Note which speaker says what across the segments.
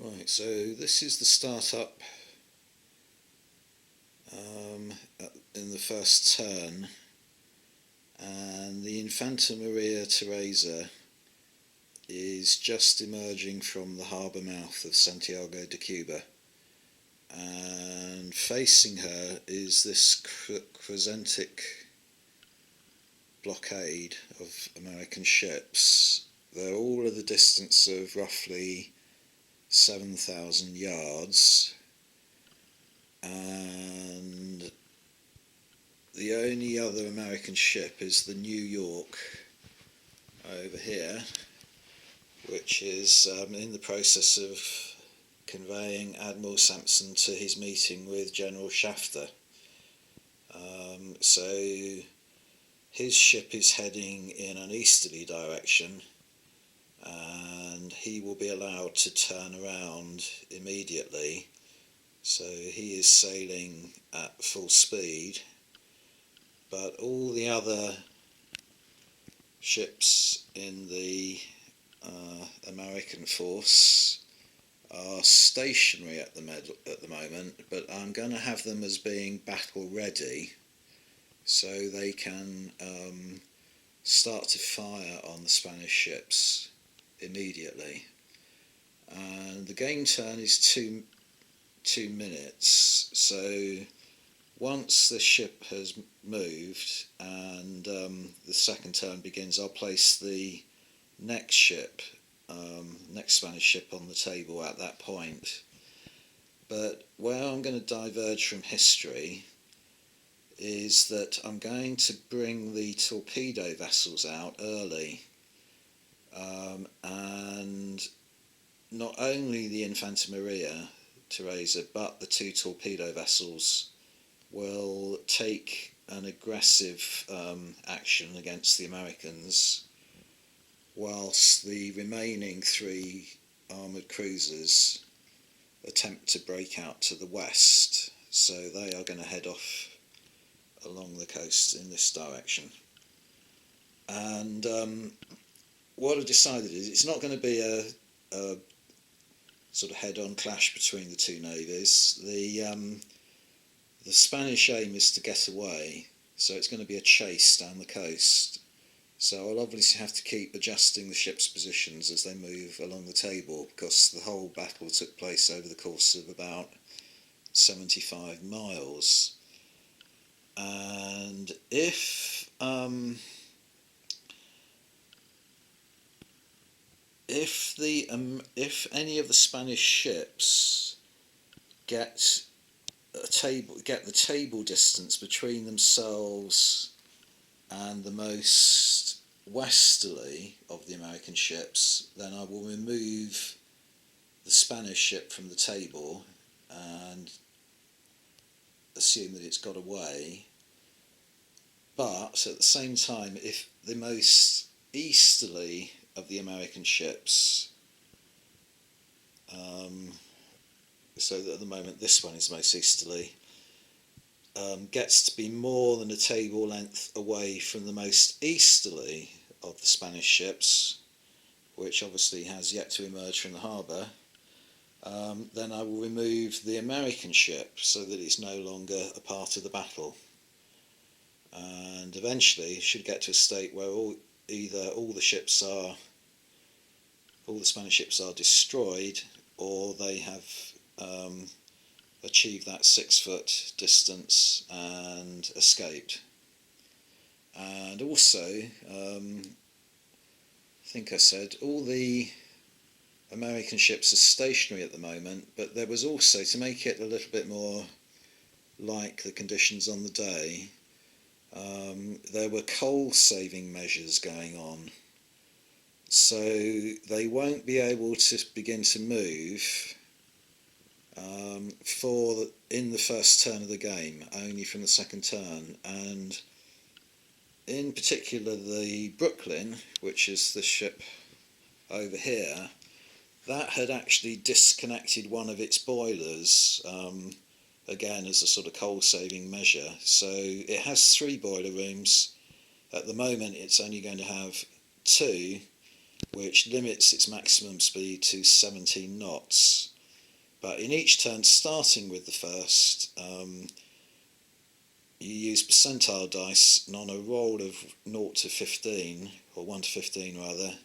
Speaker 1: Right, so this is the startup in the first turn, and the Infanta Maria Teresa is just emerging from the harbour mouth of Santiago de Cuba, and facing her is this crescentic blockade of American ships. They're all at a distance of roughly 7,000 yards, and the only other American ship is the New York over here, which is in the process of conveying Admiral Sampson to his meeting with General Shafter. So his ship is heading in an easterly direction, and he will be allowed to turn around immediately. So he is sailing at full speed, but all the other ships in the American force are stationary at the moment, but I'm going to have them as being battle ready, so they can start to fire on the Spanish ships immediately. And the game turn is two minutes, so once the ship has moved and the second turn begins, I'll place the next ship, next Spanish ship on the table at that point. But where I'm going to diverge from history is that I'm going to bring the torpedo vessels out early, and not only the Infanta Maria Teresa but the two torpedo vessels will take an aggressive action against the Americans, whilst the remaining three armoured cruisers attempt to break out to the west. So they are going to head off along the coast in this direction. And what I've decided is it's not going to be a sort of head-on clash between the two navies. The Spanish aim is to get away, so it's going to be a chase down the coast. So I'll obviously have to keep adjusting the ship's positions as they move along the table, because the whole battle took place over the course of about 75 miles. And if any of the Spanish ships get the table distance between themselves and the most westerly of the American ships, then I will remove the Spanish ship from the table and assume that it's got away. But at the same time, if the most easterly of the American ships, so that at the moment this one is most easterly, gets to be more than a table length away from the most easterly of the Spanish ships, which obviously has yet to emerge from the harbour, then I will remove the American ship so that it's no longer a part of the battle. And eventually should get to a state where either all the Spanish ships are destroyed, or they have achieved that 6-foot distance and escaped. And also, I think I said all the American ships are stationary at the moment, but there was also, to make it a little bit more like the conditions on the day, there were coal saving measures going on, so they won't be able to begin to move in the first turn of the game, only from the second turn. And in particular the Brooklyn, which is the ship over here, that had actually disconnected one of its boilers, again as a sort of coal saving measure. So it has 3 boiler rooms. At the moment it's only going to have 2, which limits its maximum speed to 17 knots. But in each turn, starting with the first, you use percentile dice, and on a roll of 0 to 15, or 1 to 15 rather,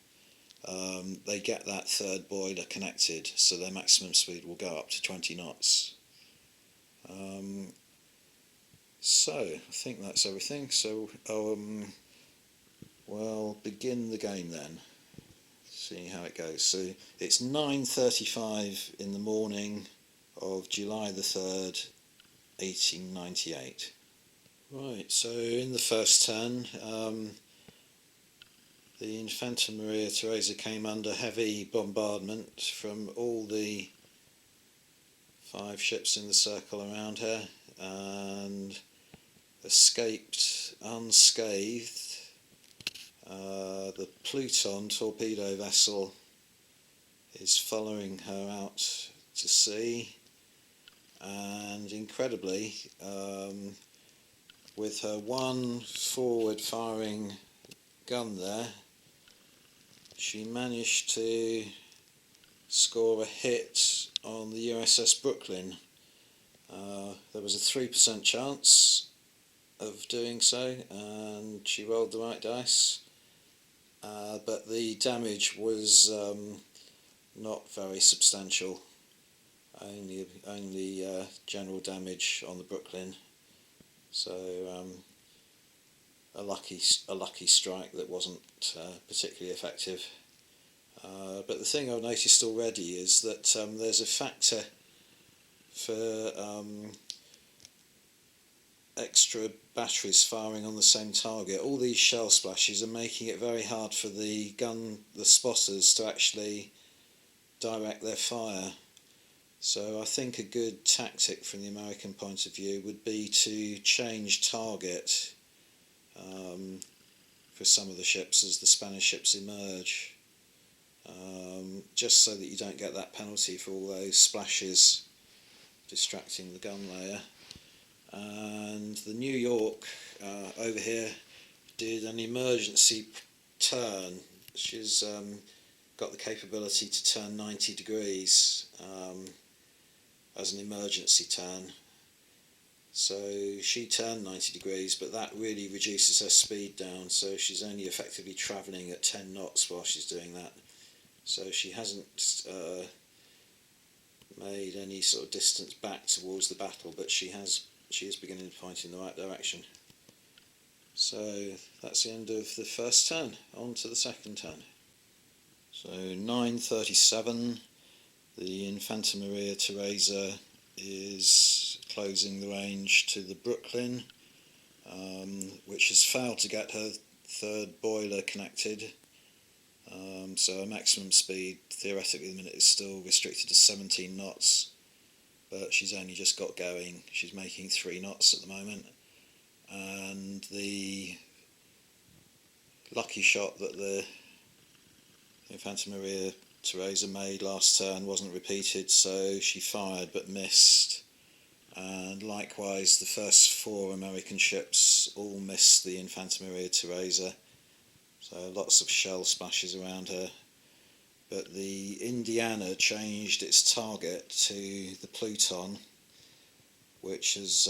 Speaker 1: they get that third boiler connected, so their maximum speed will go up to 20 knots. So, I think that's everything. So, we'll begin the game then, see how it goes. So, it's 9:35 in the morning of July the 3rd, 1898. Right, so in the first turn, the Infanta Maria Theresa came under heavy bombardment from all the 5 ships in the circle around her and escaped unscathed. The Pluton torpedo vessel is following her out to sea, and incredibly, with her one forward firing gun there, she managed to score a hit on the USS Brooklyn. There was a 3% chance of doing so, and she rolled the right dice, but the damage was not very substantial, only general damage on the Brooklyn, so a lucky strike that wasn't particularly effective. But the thing I've noticed already is that there's a factor for extra batteries firing on the same target. All these shell splashes are making it very hard for the spotters to actually direct their fire. So I think a good tactic from the American point of view would be to change target for some of the ships as the Spanish ships emerge, just so that you don't get that penalty for all those splashes distracting the gun layer. And the New York over here did an emergency turn. She's got the capability to turn 90 degrees as an emergency turn. So she turned 90 degrees, but that really reduces her speed down, so she's only effectively travelling at 10 knots while she's doing that. So she hasn't made any sort of distance back towards the battle, but she is beginning to point in the right direction. So that's the end of the first turn. On to the second turn. So 9:37, the Infanta Maria Theresa is closing the range to the Brooklyn, which has failed to get her third boiler connected. So her maximum speed theoretically at the minute is still restricted to 17 knots, but she's only just got going. She's making 3 knots at the moment, and the lucky shot that the Infanta Maria Theresa made last turn wasn't repeated, so she fired but missed, and likewise the first 4 American ships all missed the Infanta Maria Theresa, so lots of shell splashes around her. But the Indiana changed its target to the Pluton, which has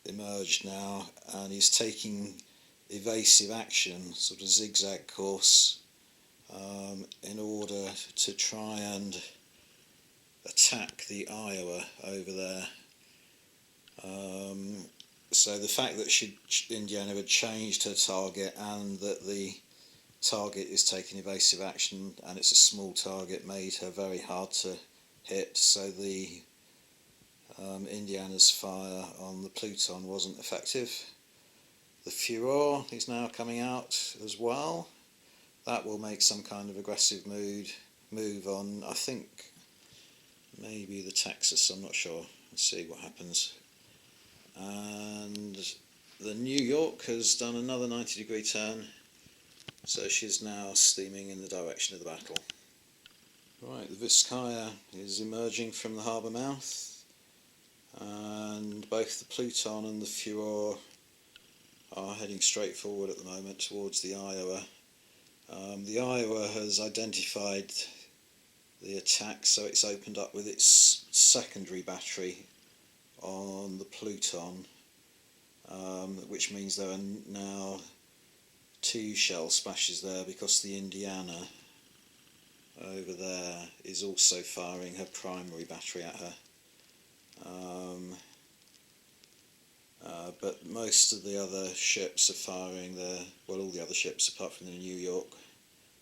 Speaker 1: emerged now and is taking evasive action, sort of zigzag course, in order to try and attack the Iowa over there. So the fact that Indiana had changed her target and that the target is taking evasive action and it's a small target made her very hard to hit, so the Indiana's fire on the Pluton wasn't effective. The Furor is now coming out as well. That will make some kind of aggressive move on, I think, maybe the Texas, I'm not sure. Let's see what happens. And the New York has done another 90-degree turn, so she's now steaming in the direction of the battle. Right, the Vizcaya is emerging from the harbour mouth, and both the Pluton and the Furor are heading straight forward at the moment towards the Iowa. The Iowa has identified the attack, so it's opened up with its secondary battery on the Pluton, which means there are now 2 shell splashes there, because the Indiana over there is also firing her primary battery at her. But most of the other ships are firing their, well, all the other ships apart from the New York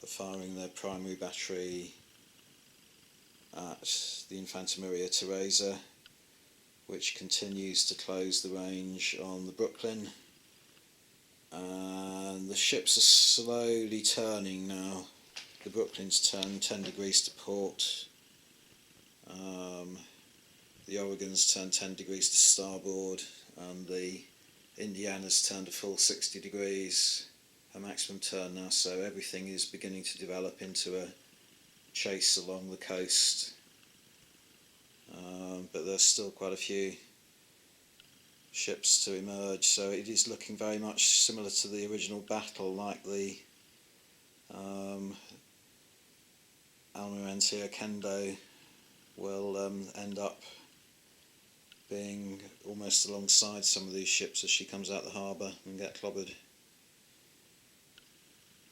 Speaker 1: are firing their primary battery at the Infanteria Teresa, which continues to close the range on the Brooklyn. And the ships are slowly turning now. The Brooklyn's turned 10 degrees to port. The Oregon's turned 10 degrees to starboard, and the Indiana's turned a full 60 degrees, her maximum turn now, so everything is beginning to develop into a chase along the coast. But there's still quite a few ships to emerge, so it is looking very much similar to the original battle, like the Almirante Kendo will end up being almost alongside some of these ships as she comes out the harbour and get clobbered.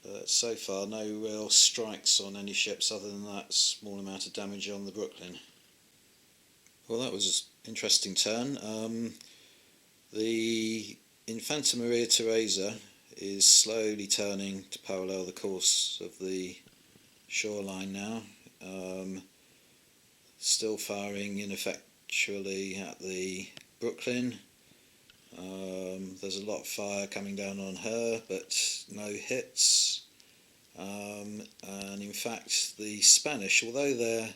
Speaker 1: But so far no real strikes on any ships other than that small amount of damage on the Brooklyn. Well, that was an interesting turn. The Infanteria Teresa is slowly turning to parallel the course of the shoreline now, still firing ineffectually at the Brooklyn. There's a lot of fire coming down on her, but no hits. And in fact the Spanish, although they're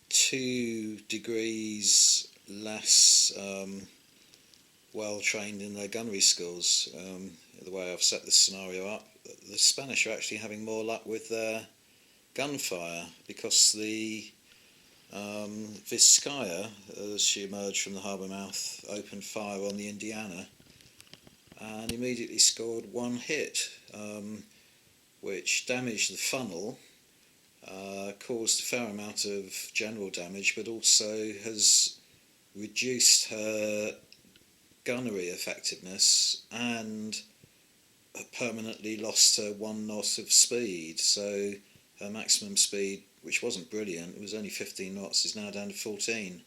Speaker 1: 2 degrees less well trained in their gunnery skills, the way I've set this scenario up, the Spanish are actually having more luck with their gunfire, because the Vizcaya, as she emerged from the harbour mouth, opened fire on the Indiana and immediately scored 1 hit, which damaged the funnel, caused a fair amount of general damage, but also has reduced her gunnery effectiveness and permanently lost her 1 knot of speed. So her maximum speed, which wasn't brilliant, it was only 15 knots, is now down to 14.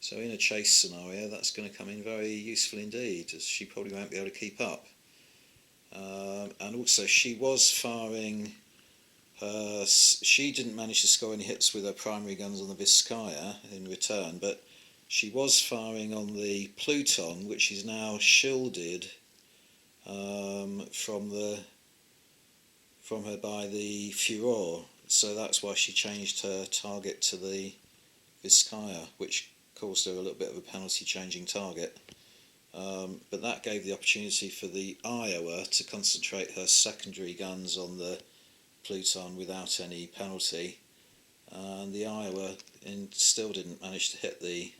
Speaker 1: So in a chase scenario that's going to come in very useful indeed, as she probably won't be able to keep up. And also she was firing her, she didn't manage to score any hits with her primary guns on the Vizcaya in return, but she was firing on the Pluton, which is now shielded from her by the Furor, so that's why she changed her target to the Vizcaya, which caused her a little bit of a penalty changing target. But that gave the opportunity for the Iowa to concentrate her secondary guns on the Pluton without any penalty, and the Iowa still didn't manage to hit the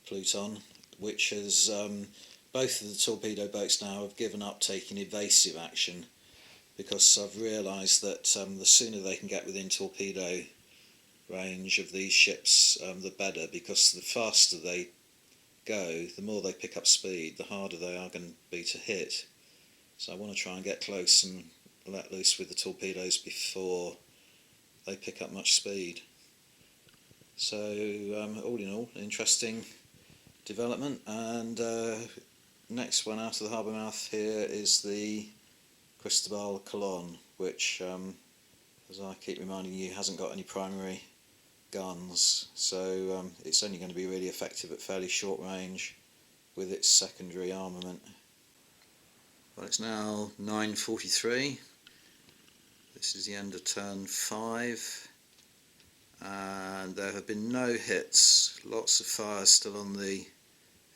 Speaker 1: Pluton, which has both of the torpedo boats now have given up taking evasive action, because I've realised that the sooner they can get within torpedo range of these ships, the better, because the faster they go, the more they pick up speed, the harder they are going to be to hit. So I want to try and get close and let loose with the torpedoes before they pick up much speed. So all in all, interesting development. And next one out of the harbour mouth here is the Cristobal Colon, which, as I keep reminding you, hasn't got any primary guns, so it's only going to be really effective at fairly short range with its secondary armament. Well, it's now 9:43. This is the end of turn 5, and there have been no hits. Lots of fire still on the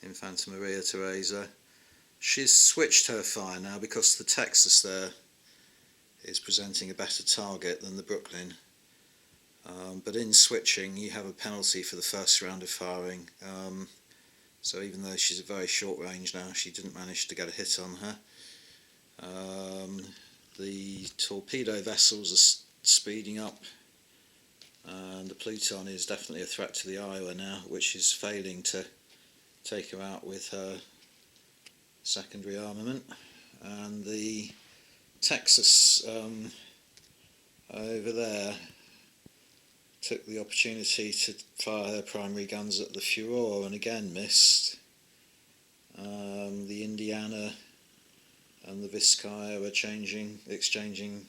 Speaker 1: Infanteria Teresa. She's switched her fire now because the Texas there is presenting a better target than the Brooklyn. But in switching you have a penalty for the first round of firing, so even though she's a very short range now, she didn't manage to get a hit on her. The torpedo vessels are speeding up, and the Pluton is definitely a threat to the Iowa now, which is failing to take her out with her secondary armament. And the Texas over there took the opportunity to fire her primary guns at the Furor and again missed. The Indiana and the Vizcaya are exchanging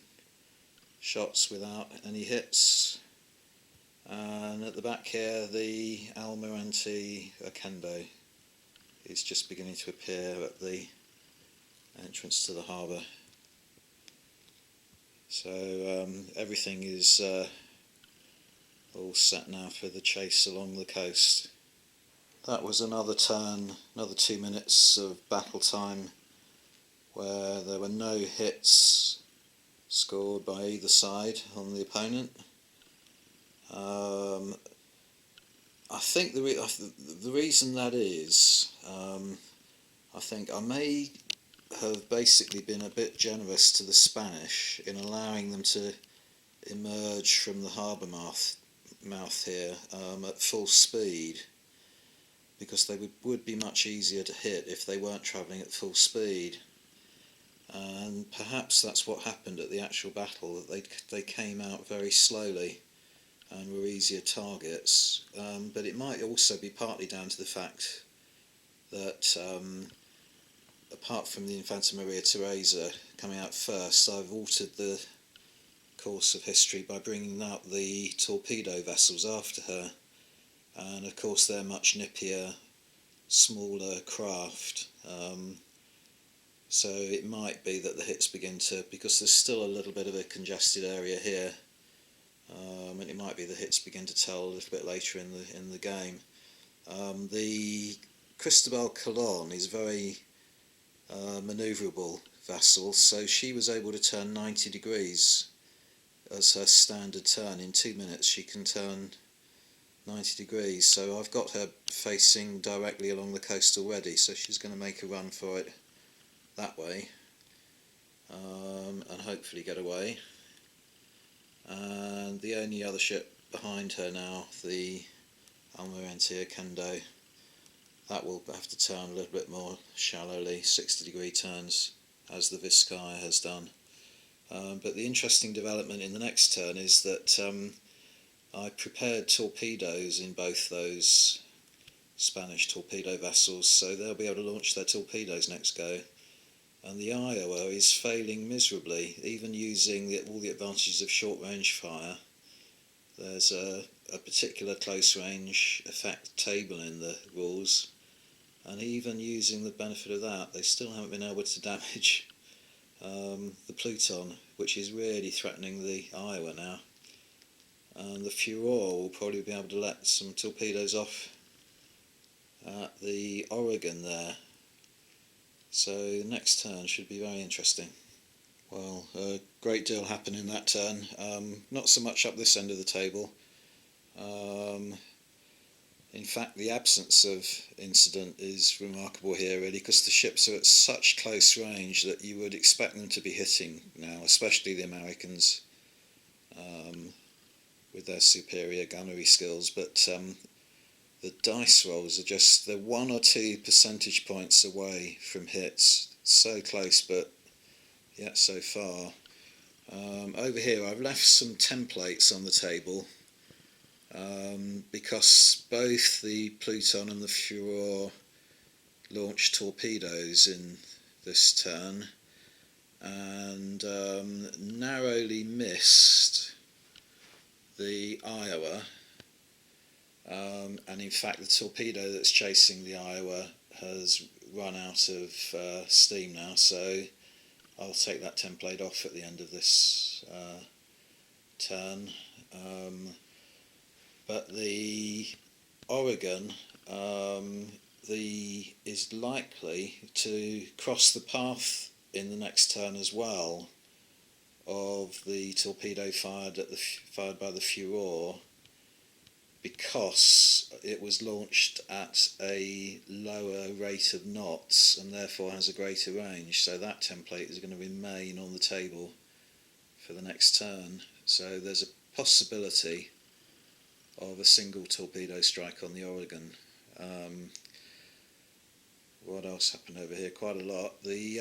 Speaker 1: shots without any hits. And at the back here, the Almirante Akendo is just beginning to appear at the entrance to the harbour. So everything is all set now for the chase along the coast. That was another turn, another 2 minutes of battle time where there were no hits scored by either side on the opponent. I think the reason that is, I think I may have basically been a bit generous to the Spanish in allowing them to emerge from the harbour mouth here at full speed, because they would be much easier to hit if they weren't travelling at full speed. And perhaps that's what happened at the actual battle, that they came out very slowly and were easier targets, but it might also be partly down to the fact that apart from the Infanta Maria Teresa coming out first, I've altered the course of history by bringing out the torpedo vessels after her, and of course they're much nippier, smaller craft, so it might be that the hits begin to, because there's still a little bit of a congested area here, and it might be the hits begin to tell a little bit later in the game. The Cristobal Colon is very manoeuvrable vessel, so she was able to turn 90 degrees as her standard turn. In 2 minutes she can turn 90 degrees, so I've got her facing directly along the coast already, so she's going to make a run for it that way, and hopefully get away. And the only other ship behind her now, the Almirante Akendo, that will have to turn a little bit more shallowly, 60-degree turns, as the Vizcaya has done. But the interesting development in the next turn is that I prepared torpedoes in both those Spanish torpedo vessels, so they'll be able to launch their torpedoes next go. And the Iowa is failing miserably, even using all the advantages of short-range fire. There's a particular close-range effect table in the rules, and even using the benefit of that, they still haven't been able to damage the Pluton, which is really threatening the Iowa now. And the Furor will probably be able to let some torpedoes off at the Oregon there. So the next turn should be very interesting. Well, a great deal happened in that turn. Not so much up this end of the table. In fact, the absence of incident is remarkable here, really, because the ships are at such close range that you would expect them to be hitting now, especially the Americans, with their superior gunnery skills. But the dice rolls are just, they're 1 or 2 percentage points away from hits. So close, but yet so far. Over here I've left some templates on the table, because both the Pluton and the Furor launched torpedoes in this turn and narrowly missed the Iowa. And in fact the torpedo that's chasing the Iowa has run out of steam now, so I'll take that template off at the end of this turn. But the Oregon is likely to cross the path in the next turn as well of the torpedo fired by the Furor, because it was launched at a lower rate of knots and therefore has a greater range, so that template is going to remain on the table for the next turn. So there's a possibility of a single torpedo strike on the Oregon. What else happened over here? Quite a lot. The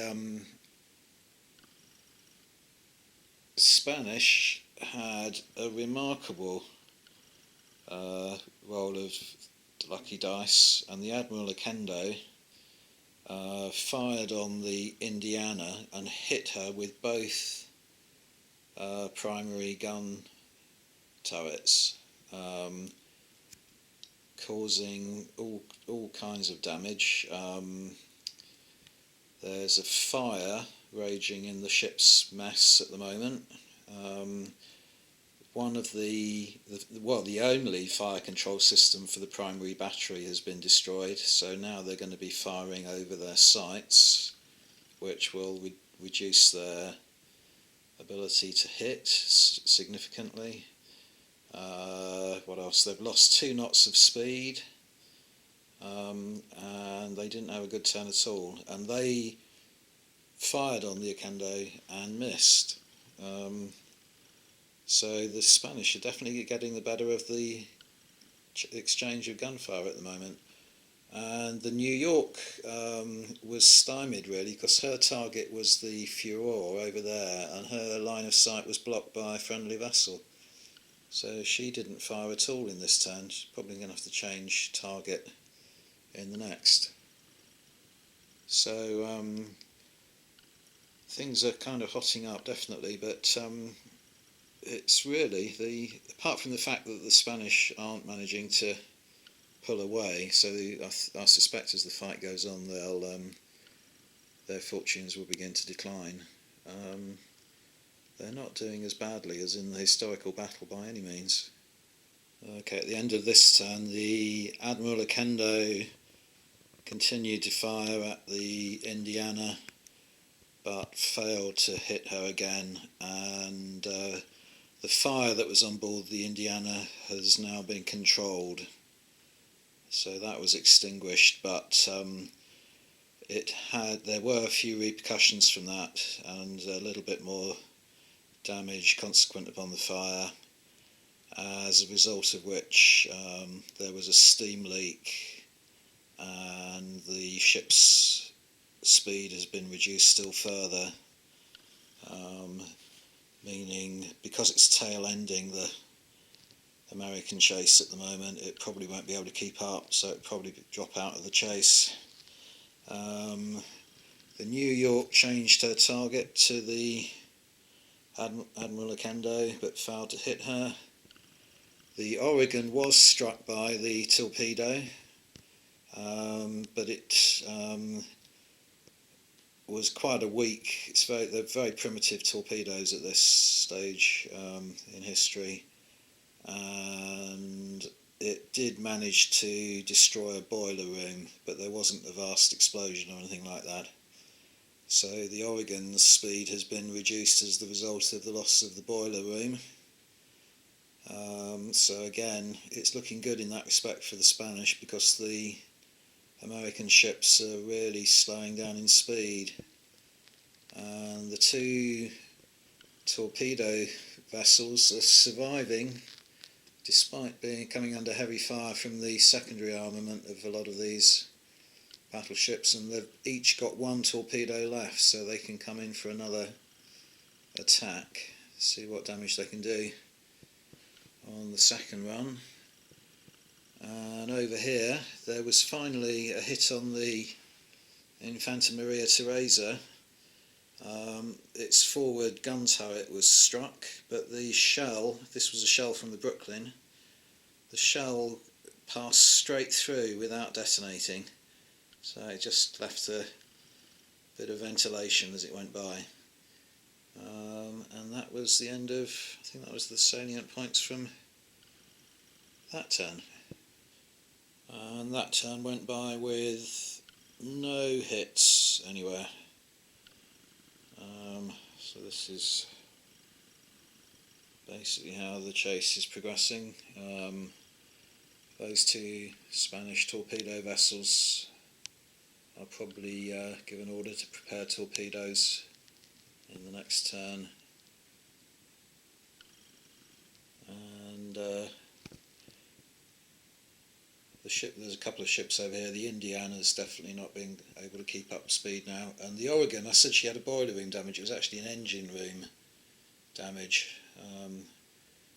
Speaker 1: Spanish had a remarkable roll of lucky dice, and the Admiral Cervera fired on the Indiana and hit her with both primary gun turrets, causing all kinds of damage. There's a fire raging in the ship's mess at the moment. One of the only fire control system for the primary battery has been destroyed, so now they're going to be firing over their sights, which will reduce their ability to hit significantly. What else? They've lost 2 knots of speed, and they didn't have a good turn at all, and they fired on the Akendo and missed. So the Spanish are definitely getting the better of the exchange of gunfire at the moment. And the New York was stymied really, because her target was the Furor over there, and her line of sight was blocked by a friendly vessel. So she didn't fire at all in this turn. She's probably going to have to change target in the next. So things are kind of hotting up, definitely, but it's really apart from the fact that the Spanish aren't managing to pull away, so I suspect as the fight goes on, their fortunes will begin to decline. They're not doing as badly as in the historical battle by any means. Okay, at the end of this turn, the Admiral Cervera continued to fire at the Indiana, but failed to hit her again, and the fire that was on board the Indiana has now been controlled. So that was extinguished, but there were a few repercussions from that, and a little bit more damage consequent upon the fire, as a result of which there was a steam leak, and the ship's speed has been reduced still further, meaning because it's tail ending the American chase at the moment, it probably won't be able to keep up, so it'll probably drop out of the chase. The New York changed her target to the Admiral Cervera, but failed to hit her. The Oregon was struck by the Torpedo, but it was quite a weak. They're very primitive torpedoes at this stage in history, and it did manage to destroy a boiler room, but there wasn't a vast explosion or anything like that. So the Oregon's speed has been reduced as the result of the loss of the boiler room. So again, it's looking good in that respect for the Spanish, because the American ships are really slowing down in speed, and the 2 torpedo vessels are surviving despite coming under heavy fire from the secondary armament of a lot of these battleships, and they've each got 1 torpedo left, so they can come in for another attack, see what damage they can do on the second run. And over here there was finally a hit on the Infanta Maria Teresa. Its forward gun turret was struck, but the shell, this was a shell from the Brooklyn, the shell passed straight through without detonating, so it just left a bit of ventilation as it went by. And that was the end of, I think that was the salient points from that turn. And that turn went by with no hits anywhere. So this is basically how the chase is progressing. Those 2 Spanish torpedo vessels, I'll probably give an order to prepare torpedoes in the next turn. And There's a couple of ships over here. The Indiana's definitely not being able to keep up speed now, and the Oregon, I said she had a boiler room damage. It was actually an engine room damage.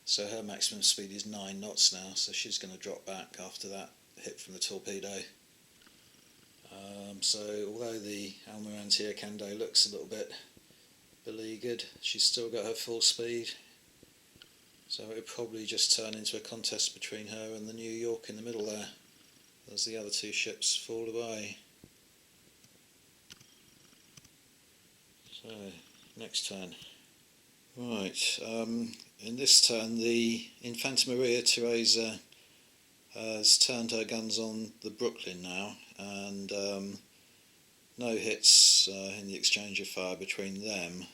Speaker 1: So her maximum speed is 9 knots now, so she's going to drop back after that hit from the torpedo. So although the Almirante Cando looks a little bit beleaguered, she's still got her full speed. So it would probably just turn into a contest between her and the New York in the middle there, as the other two ships fall away. So, next turn. Right, in this turn the Infanta Maria Teresa has turned her guns on the Brooklyn now, and no hits in the exchange of fire between them.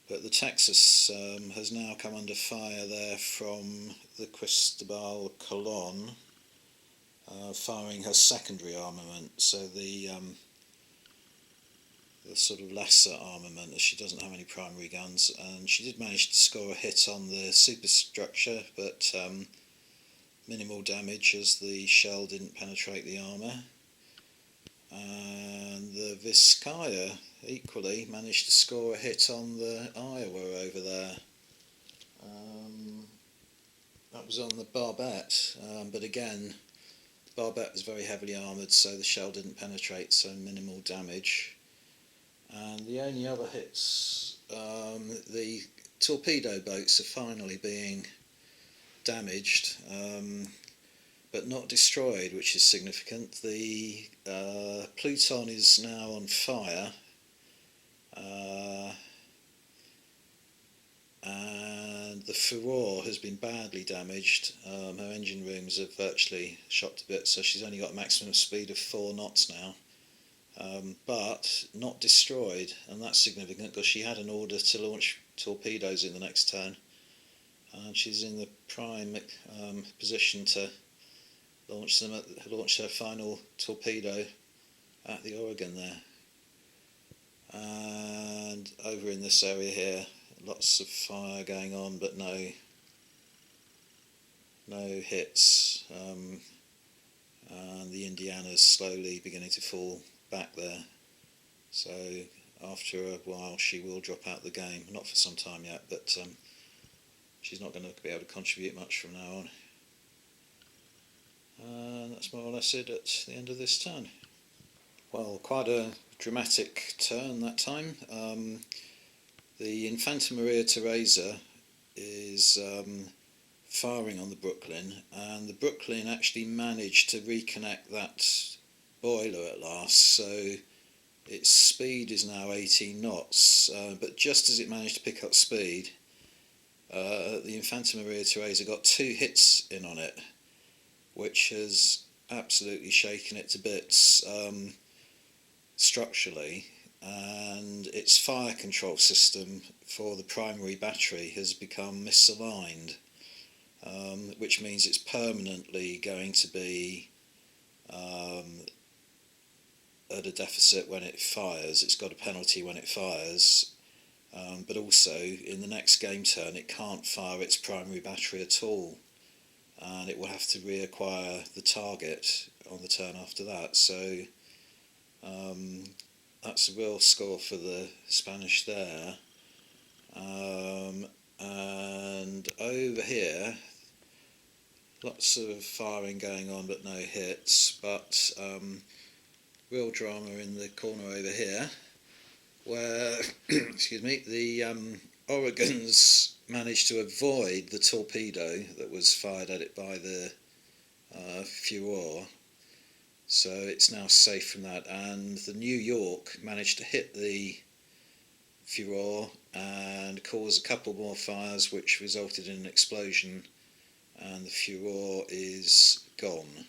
Speaker 1: But the Texas has now come under fire there from the Cristobal Colon, firing her secondary armament, so the sort of lesser armament, as she doesn't have any primary guns. And she did manage to score a hit on the superstructure, but minimal damage as the shell didn't penetrate the armour. And the Vizcaya equally managed to score a hit on the Iowa over there. That was on the Barbette, but again, Barbette was very heavily armoured, so the shell didn't penetrate, so minimal damage. And the only other hits, the torpedo boats are finally being damaged, but not destroyed, which is significant. The Pluton is now on fire, and the Furor has been badly damaged. Her engine rooms have virtually shot to bits, so she's only got a maximum speed of 4 knots now, but not destroyed, and that's significant because she had an order to launch torpedoes in the next turn, and she's in the prime position to launch her final torpedo at the Oregon there. And over in this area here, lots of fire going on, but no hits, and the Indiana's slowly beginning to fall back there, so after a while she will drop out the game, not for some time yet, but she's not going to be able to contribute much from now on. And that's more or less it at the end of this turn. Well, quite a dramatic turn that time. The Infanta Maria Teresa is firing on the Brooklyn, and the Brooklyn actually managed to reconnect that boiler at last, so its speed is now 18 knots, but just as it managed to pick up speed, the Infanta Maria Teresa got 2 hits in on it, which has absolutely shaken it to bits structurally, and its fire control system for the primary battery has become misaligned, which means it's permanently going to be at a deficit when it fires. It's got a penalty when it fires, but also in the next game turn it can't fire its primary battery at all, and it will have to reacquire the target on the turn after that. So that's a real score for the Spanish there. And over here, lots of firing going on but no hits, but real drama in the corner over here, where excuse me, the Oregons managed to avoid the torpedo that was fired at it by the Furor, so it's now safe from that, and the New York managed to hit the Furor and cause a couple more fires, which resulted in an explosion, and the Furor is gone.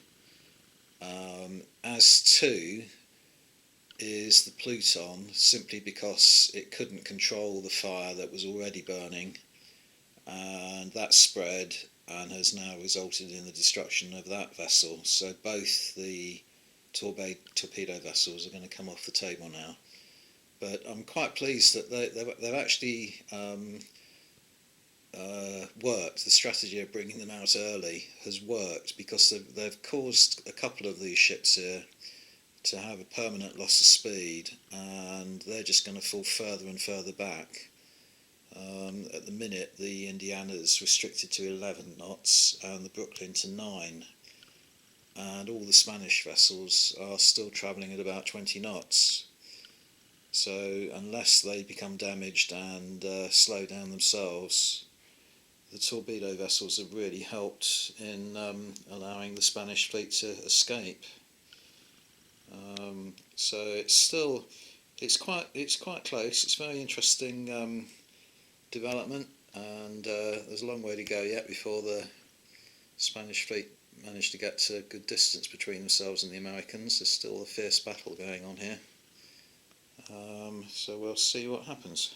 Speaker 1: As to is the Pluton, simply because it couldn't control the fire that was already burning, and that spread and has now resulted in the destruction of that vessel. So both the torpedo vessels are going to come off the table now. But I'm quite pleased that they've actually worked. The strategy of bringing them out early has worked because they've caused a couple of these ships here to have a permanent loss of speed, and they're just going to fall further and further back. At the minute, the Indiana's restricted to 11 knots and the Brooklyn to 9, and all the Spanish vessels are still travelling at about 20 knots. So unless they become damaged and slow down themselves, the torpedo vessels have really helped in allowing the Spanish fleet to escape. So it's quite close. It's a very interesting development, and there's a long way to go yet before the Spanish fleet managed to get to a good distance between themselves and the Americans. There's still a fierce battle going on here. So we'll see what happens.